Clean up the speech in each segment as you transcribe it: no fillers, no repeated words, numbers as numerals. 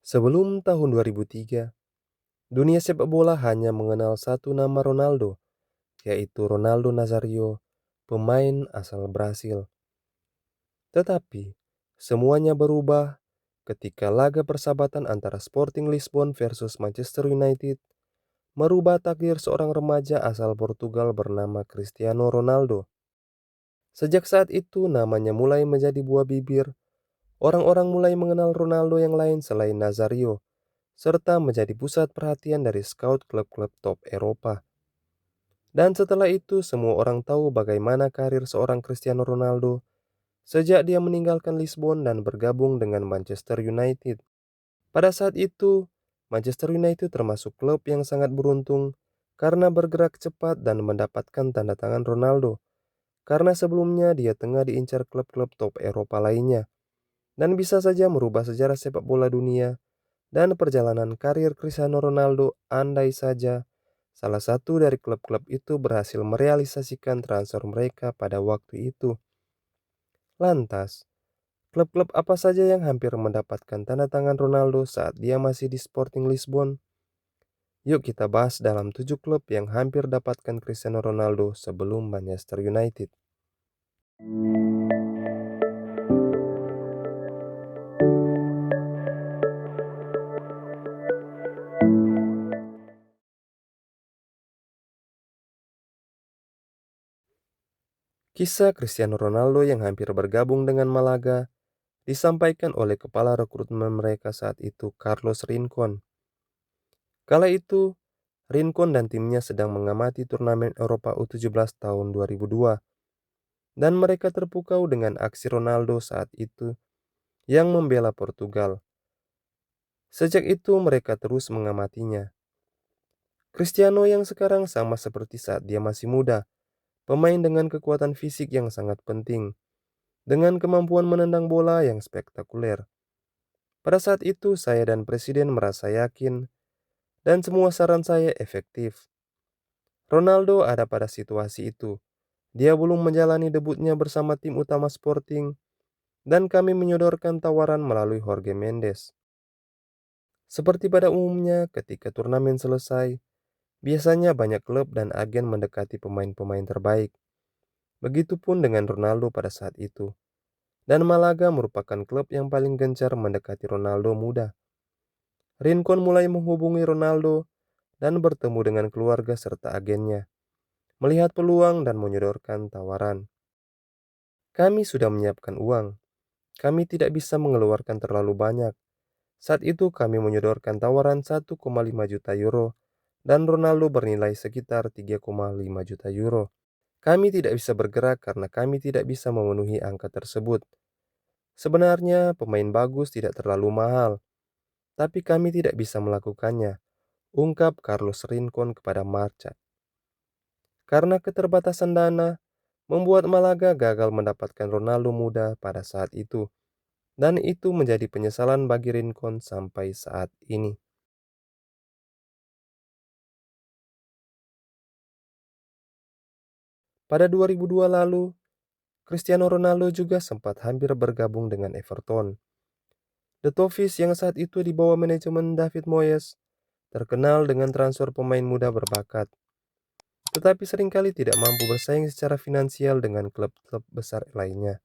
Sebelum tahun 2003, dunia sepak bola hanya mengenal satu nama Ronaldo, yaitu Ronaldo Nazario, pemain asal Brasil. Tetapi, semuanya berubah ketika laga persahabatan antara Sporting Lisbon versus Manchester United merubah takdir seorang remaja asal Portugal bernama Cristiano Ronaldo. Sejak saat itu, namanya mulai menjadi buah bibir. Orang-orang mulai mengenal Ronaldo yang lain selain Nazario, serta menjadi pusat perhatian dari scout klub-klub top Eropa. Dan setelah itu semua orang tahu bagaimana karir seorang Cristiano Ronaldo sejak dia meninggalkan Lisbon dan bergabung dengan Manchester United. Pada saat itu, Manchester United termasuk klub yang sangat beruntung karena bergerak cepat dan mendapatkan tanda tangan Ronaldo, karena sebelumnya dia tengah diincar klub-klub top Eropa lainnya, dan bisa saja merubah sejarah sepak bola dunia dan perjalanan karir Cristiano Ronaldo andai saja salah satu dari klub-klub itu berhasil merealisasikan transfer mereka pada waktu itu. Lantas, klub-klub apa saja yang hampir mendapatkan tanda tangan Ronaldo saat dia masih di Sporting Lisbon? Yuk kita bahas dalam 7 klub yang hampir dapatkan Cristiano Ronaldo sebelum Manchester United. Kisah Cristiano Ronaldo yang hampir bergabung dengan Malaga disampaikan oleh kepala rekrutmen mereka saat itu, Carlos Rincon. Kala itu, Rincon dan timnya sedang mengamati turnamen Eropa U17 tahun 2002, dan mereka terpukau dengan aksi Ronaldo saat itu yang membela Portugal. Sejak itu mereka terus mengamatinya. Cristiano yang sekarang sama seperti saat dia masih muda, pemain dengan kekuatan fisik yang sangat penting, dengan kemampuan menendang bola yang spektakuler. Pada saat itu saya dan Presiden merasa yakin dan semua saran saya efektif. Ronaldo ada pada situasi itu. Dia belum menjalani debutnya bersama tim utama Sporting dan kami menyodorkan tawaran melalui Jorge Mendes. Seperti pada umumnya ketika turnamen selesai, biasanya banyak klub dan agen mendekati pemain-pemain terbaik. Begitupun dengan Ronaldo pada saat itu. Dan Malaga merupakan klub yang paling gencar mendekati Ronaldo muda. Rincon mulai menghubungi Ronaldo dan bertemu dengan keluarga serta agennya, melihat peluang dan menyodorkan tawaran. Kami sudah menyiapkan uang. Kami tidak bisa mengeluarkan terlalu banyak. Saat itu kami menyodorkan tawaran 1,5 juta euro dan Ronaldo bernilai sekitar 3,5 juta euro. Kami tidak bisa bergerak karena kami tidak bisa memenuhi angka tersebut. Sebenarnya pemain bagus tidak terlalu mahal, tapi kami tidak bisa melakukannya, ungkap Carlos Rincon kepada Marca. Karena keterbatasan dana, membuat Malaga gagal mendapatkan Ronaldo muda pada saat itu, dan itu menjadi penyesalan bagi Rincon sampai saat ini. Pada 2002 lalu, Cristiano Ronaldo juga sempat hampir bergabung dengan Everton. The Toffees yang saat itu di bawah manajemen David Moyes terkenal dengan transfer pemain muda berbakat, tetapi seringkali tidak mampu bersaing secara finansial dengan klub-klub besar lainnya.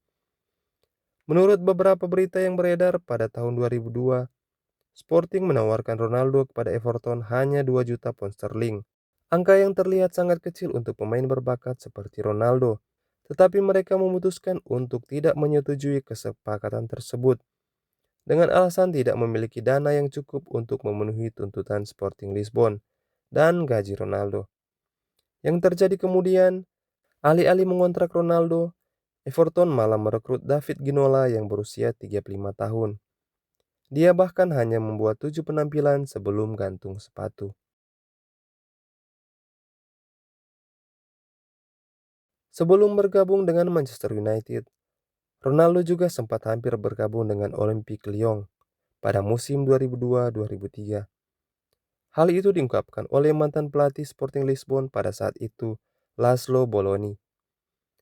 Menurut beberapa berita yang beredar pada tahun 2002, Sporting menawarkan Ronaldo kepada Everton hanya 2 juta pound sterling. Angka yang terlihat sangat kecil untuk pemain berbakat seperti Ronaldo, tetapi mereka memutuskan untuk tidak menyetujui kesepakatan tersebut dengan alasan tidak memiliki dana yang cukup untuk memenuhi tuntutan Sporting Lisbon dan gaji Ronaldo. Yang terjadi kemudian, alih-alih mengontrak Ronaldo, Everton malah merekrut David Ginola yang berusia 35 tahun. Dia bahkan hanya membuat 7 penampilan sebelum gantung sepatu. Sebelum bergabung dengan Manchester United, Ronaldo juga sempat hampir bergabung dengan Olympique Lyon pada musim 2002-2003. Hal itu diungkapkan oleh mantan pelatih Sporting Lisbon pada saat itu, Laszlo Bologna.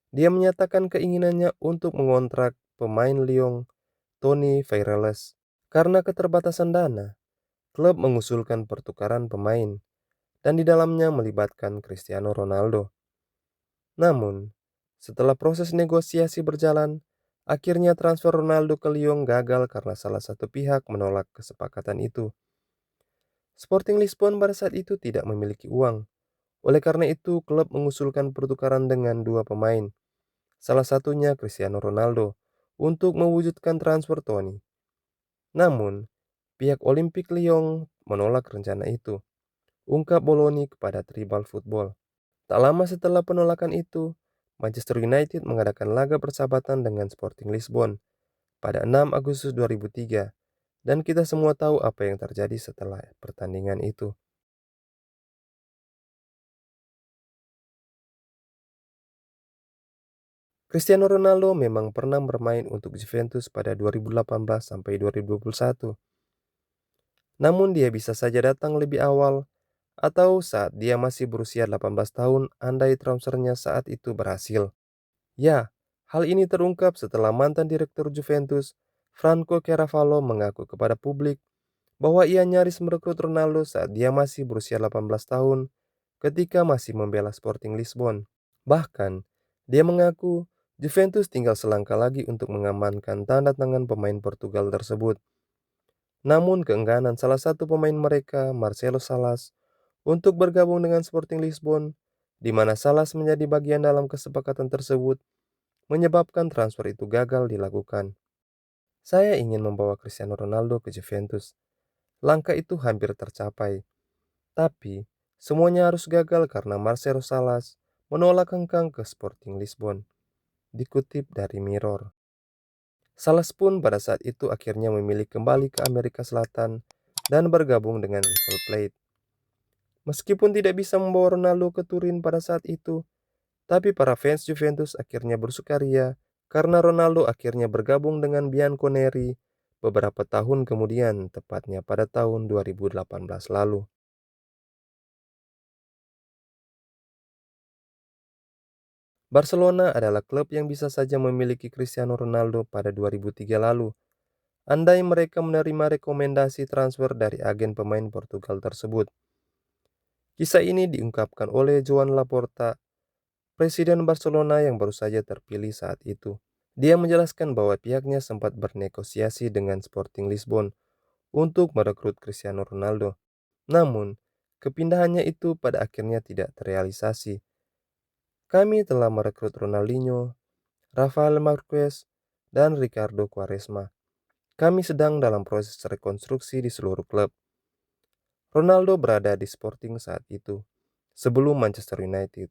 Dia menyatakan keinginannya untuk mengontrak pemain Lyon, Tony Feireles, Karena keterbatasan dana, klub mengusulkan pertukaran pemain dan di dalamnya melibatkan Cristiano Ronaldo. Namun, setelah proses negosiasi berjalan, akhirnya transfer Ronaldo ke Lyon gagal karena salah satu pihak menolak kesepakatan itu. Sporting Lisbon pada saat itu tidak memiliki uang. Oleh karena itu, klub mengusulkan pertukaran dengan dua pemain, salah satunya Cristiano Ronaldo, untuk mewujudkan transfer Toni. Namun, pihak Olimpik Lyon menolak rencana itu, ungkap Boloni kepada Tribal Football. Tak lama setelah penolakan itu, Manchester United mengadakan laga persahabatan dengan Sporting Lisbon pada 6 Agustus 2003, dan kita semua tahu apa yang terjadi setelah pertandingan itu. Cristiano Ronaldo memang pernah bermain untuk Juventus pada 2018 sampai 2021. Namun dia bisa saja datang lebih awal atau saat dia masih berusia 18 tahun andai transfernya saat itu berhasil. Ya, hal ini terungkap setelah mantan direktur Juventus, Franco Chiaravalle mengaku kepada publik bahwa ia nyaris merekrut Ronaldo saat dia masih berusia 18 tahun ketika masih membela Sporting Lisbon. Bahkan, dia mengaku Juventus tinggal selangkah lagi untuk mengamankan tanda tangan pemain Portugal tersebut. Namun keengganan salah satu pemain mereka, Marcelo Salas, untuk bergabung dengan Sporting Lisbon, di mana Salas menjadi bagian dalam kesepakatan tersebut, menyebabkan transfer itu gagal dilakukan. Saya ingin membawa Cristiano Ronaldo ke Juventus. Langkah itu hampir tercapai, tapi semuanya harus gagal karena Marcelo Salas menolak kengkang ke Sporting Lisbon. Dikutip dari Mirror. Salas pun pada saat itu akhirnya memilih kembali ke Amerika Selatan dan bergabung dengan River Plate. Meskipun tidak bisa membawa Ronaldo ke Turin pada saat itu, tapi para fans Juventus akhirnya bersukaria karena Ronaldo akhirnya bergabung dengan Bianconeri beberapa tahun kemudian, tepatnya pada tahun 2018 lalu. Barcelona adalah klub yang bisa saja memiliki Cristiano Ronaldo pada 2003 lalu, andai mereka menerima rekomendasi transfer dari agen pemain Portugal tersebut. Kisah ini diungkapkan oleh Joan Laporta, presiden Barcelona yang baru saja terpilih saat itu. Dia menjelaskan bahwa pihaknya sempat bernegosiasi dengan Sporting Lisbon untuk merekrut Cristiano Ronaldo. Namun, kepindahannya itu pada akhirnya tidak terrealisasi. Kami telah merekrut Ronaldinho, Rafael Marquez, dan Ricardo Quaresma. Kami sedang dalam proses rekonstruksi di seluruh klub. Ronaldo berada di Sporting saat itu, sebelum Manchester United.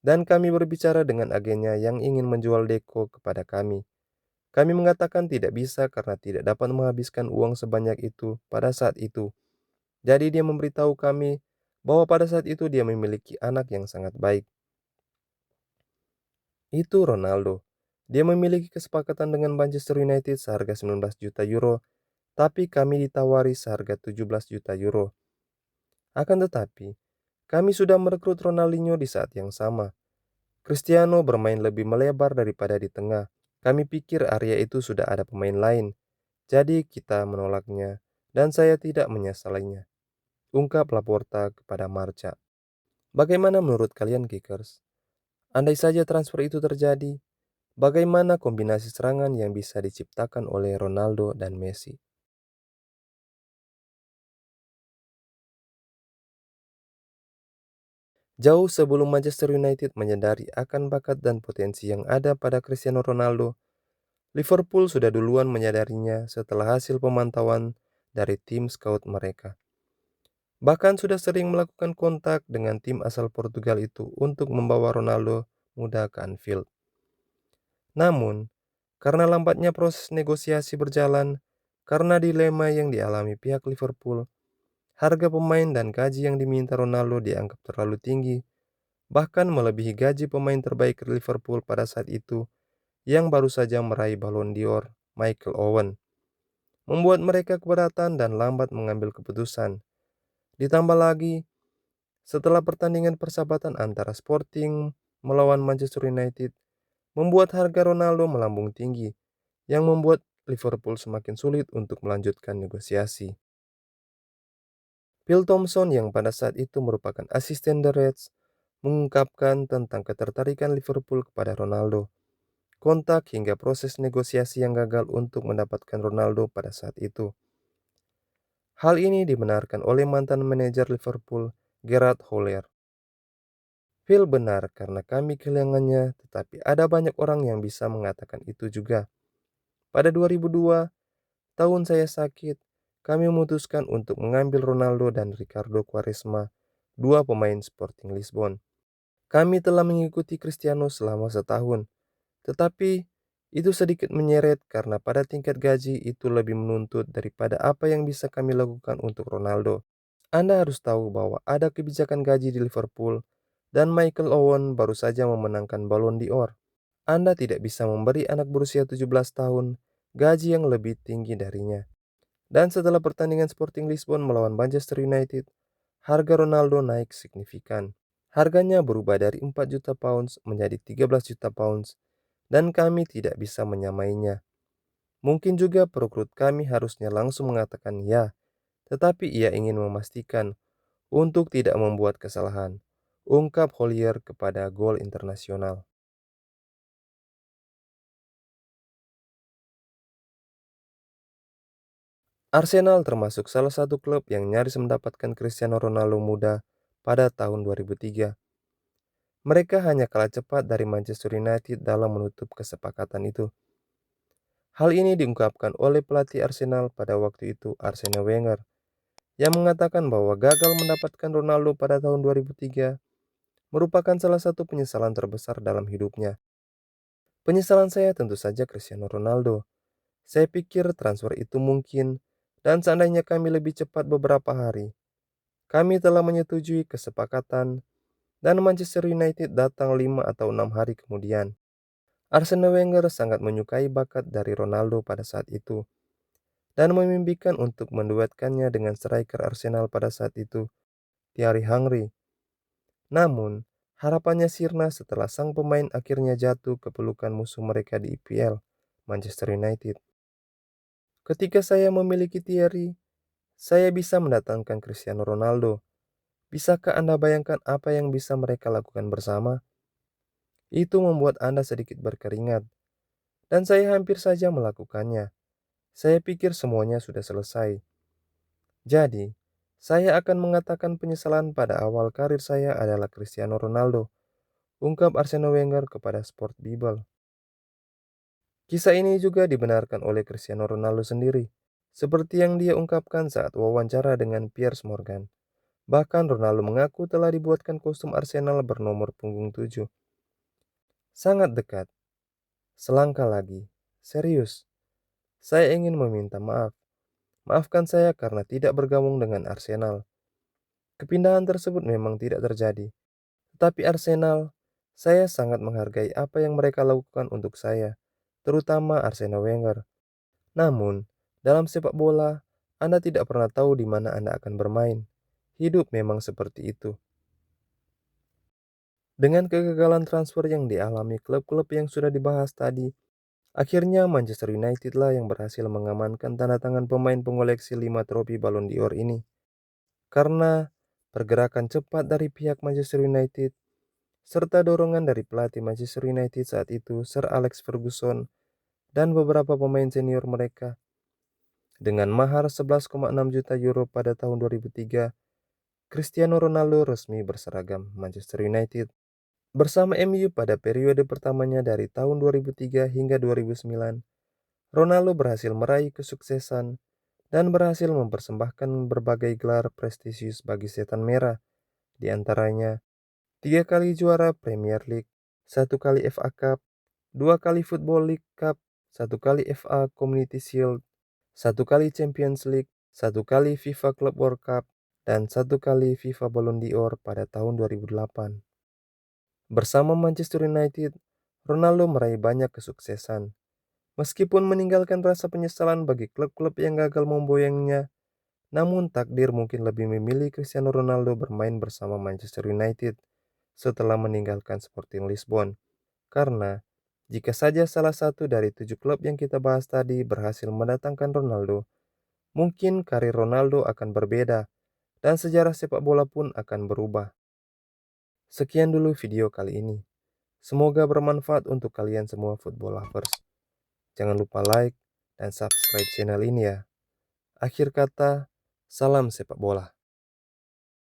Dan kami berbicara dengan agennya yang ingin menjual Deco kepada kami. Kami mengatakan tidak bisa karena tidak dapat menghabiskan uang sebanyak itu pada saat itu. Jadi dia memberitahu kami bahwa pada saat itu dia memiliki anak yang sangat baik. Itu Ronaldo. Dia memiliki kesepakatan dengan Manchester United seharga 19 juta euro, tapi kami ditawari seharga 17 juta euro. Akan tetapi, kami sudah merekrut Ronaldinho di saat yang sama. Cristiano bermain lebih melebar daripada di tengah. Kami pikir area itu sudah ada pemain lain, jadi kita menolaknya, dan saya tidak menyesalinya. Ungkap Laporta kepada Marca. Bagaimana menurut kalian Kickers? Andai saja transfer itu terjadi, bagaimana kombinasi serangan yang bisa diciptakan oleh Ronaldo dan Messi? Jauh sebelum Manchester United menyadari akan bakat dan potensi yang ada pada Cristiano Ronaldo, Liverpool sudah duluan menyadarinya setelah hasil pemantauan dari tim scout mereka. Bahkan sudah sering melakukan kontak dengan tim asal Portugal itu untuk membawa Ronaldo muda ke Anfield. Namun, karena lambatnya proses negosiasi berjalan, karena dilema yang dialami pihak Liverpool, harga pemain dan gaji yang diminta Ronaldo dianggap terlalu tinggi, bahkan melebihi gaji pemain terbaik Liverpool pada saat itu yang baru saja meraih Ballon d'Or, Michael Owen, membuat mereka keberatan dan lambat mengambil keputusan. Ditambah lagi, setelah pertandingan persahabatan antara Sporting melawan Manchester United, membuat harga Ronaldo melambung tinggi, yang membuat Liverpool semakin sulit untuk melanjutkan negosiasi. Phil Thompson yang pada saat itu merupakan asisten The Reds mengungkapkan tentang ketertarikan Liverpool kepada Ronaldo, kontak hingga proses negosiasi yang gagal untuk mendapatkan Ronaldo pada saat itu. Hal ini dibenarkan oleh mantan manajer Liverpool, Gerard Houllier. Phil benar karena kami kehilangannya, tetapi ada banyak orang yang bisa mengatakan itu juga. Pada 2002, tahun saya sakit, kami memutuskan untuk mengambil Ronaldo dan Ricardo Quaresma, dua pemain Sporting Lisbon. Kami telah mengikuti Cristiano selama setahun, tetapi itu sedikit menyeret karena pada tingkat gaji itu lebih menuntut daripada apa yang bisa kami lakukan untuk Ronaldo. Anda harus tahu bahwa ada kebijakan gaji di Liverpool dan Michael Owen baru saja memenangkan Ballon d'Or. Anda tidak bisa memberi anak berusia 17 tahun gaji yang lebih tinggi darinya. Dan setelah pertandingan Sporting Lisbon melawan Manchester United, harga Ronaldo naik signifikan. Harganya berubah dari 4 juta pounds menjadi 13 juta pounds dan kami tidak bisa menyamainya. Mungkin juga perekrut kami harusnya langsung mengatakan ya, tetapi ia ingin memastikan untuk tidak membuat kesalahan, ungkap Houllier kepada Gol Internasional. Arsenal termasuk salah satu klub yang nyaris mendapatkan Cristiano Ronaldo muda pada tahun 2003. Mereka hanya kalah cepat dari Manchester United dalam menutup kesepakatan itu. Hal ini diungkapkan oleh pelatih Arsenal pada waktu itu, Arsene Wenger, yang mengatakan bahwa gagal mendapatkan Ronaldo pada tahun 2003 merupakan salah satu penyesalan terbesar dalam hidupnya. Penyesalan saya tentu saja Cristiano Ronaldo. Saya pikir transfer itu mungkin, dan seandainya kami lebih cepat beberapa hari, kami telah menyetujui kesepakatan, dan Manchester United datang 5 atau 6 hari kemudian. Arsene Wenger sangat menyukai bakat dari Ronaldo pada saat itu, dan memimpikan untuk menduetkannya dengan striker Arsenal pada saat itu, Thierry Henry. Namun, harapannya sirna setelah sang pemain akhirnya jatuh ke pelukan musuh mereka di IPL, Manchester United. Ketika saya memiliki Thierry, saya bisa mendatangkan Cristiano Ronaldo. Bisakah Anda bayangkan apa yang bisa mereka lakukan bersama? Itu membuat Anda sedikit berkeringat, dan saya hampir saja melakukannya. Saya pikir semuanya sudah selesai. Jadi, saya akan mengatakan penyesalan pada awal karir saya adalah Cristiano Ronaldo, ungkap Arsene Wenger kepada Sport Bible. Kisah ini juga dibenarkan oleh Cristiano Ronaldo sendiri, seperti yang dia ungkapkan saat wawancara dengan Piers Morgan. Bahkan Ronaldo mengaku telah dibuatkan kostum Arsenal bernomor punggung 7. Sangat dekat. Selangkah lagi. Serius. Saya ingin meminta maaf. Maafkan saya karena tidak bergabung dengan Arsenal. Kepindahan tersebut memang tidak terjadi. Tetapi Arsenal, saya sangat menghargai apa yang mereka lakukan untuk saya, terutama Arsene Wenger. Namun, dalam sepak bola, Anda tidak pernah tahu di mana Anda akan bermain. Hidup memang seperti itu. Dengan kegagalan transfer yang dialami klub-klub yang sudah dibahas tadi, akhirnya Manchester United lah yang berhasil mengamankan tanda tangan pemain pengoleksi 5 trofi Ballon d'Or ini. Karena pergerakan cepat dari pihak Manchester United, serta dorongan dari pelatih Manchester United saat itu, Sir Alex Ferguson, dan beberapa pemain senior mereka. Dengan mahar 11,6 juta euro pada tahun 2003, Cristiano Ronaldo resmi berseragam Manchester United. Bersama MU pada periode pertamanya dari tahun 2003 hingga 2009, Ronaldo berhasil meraih kesuksesan dan berhasil mempersembahkan berbagai gelar prestisius bagi Setan Merah, di antaranya 3 kali juara Premier League, 1 kali FA Cup, 2 kali Football League Cup, 1 kali FA Community Shield, 1 kali Champions League, 1 kali FIFA Club World Cup, dan 1 kali FIFA Ballon d'Or pada tahun 2008. Bersama Manchester United, Ronaldo meraih banyak kesuksesan. Meskipun meninggalkan rasa penyesalan bagi klub-klub yang gagal memboyangnya, namun takdir mungkin lebih memilih Cristiano Ronaldo bermain bersama Manchester United setelah meninggalkan Sporting Lisbon. Karena Jika saja salah satu dari 7 klub yang kita bahas tadi berhasil mendatangkan Ronaldo, mungkin karir Ronaldo akan berbeda dan sejarah sepak bola pun akan berubah. Sekian dulu video kali ini. Semoga bermanfaat untuk kalian semua football lovers. Jangan lupa like dan subscribe channel ini ya. Akhir kata, salam sepak bola.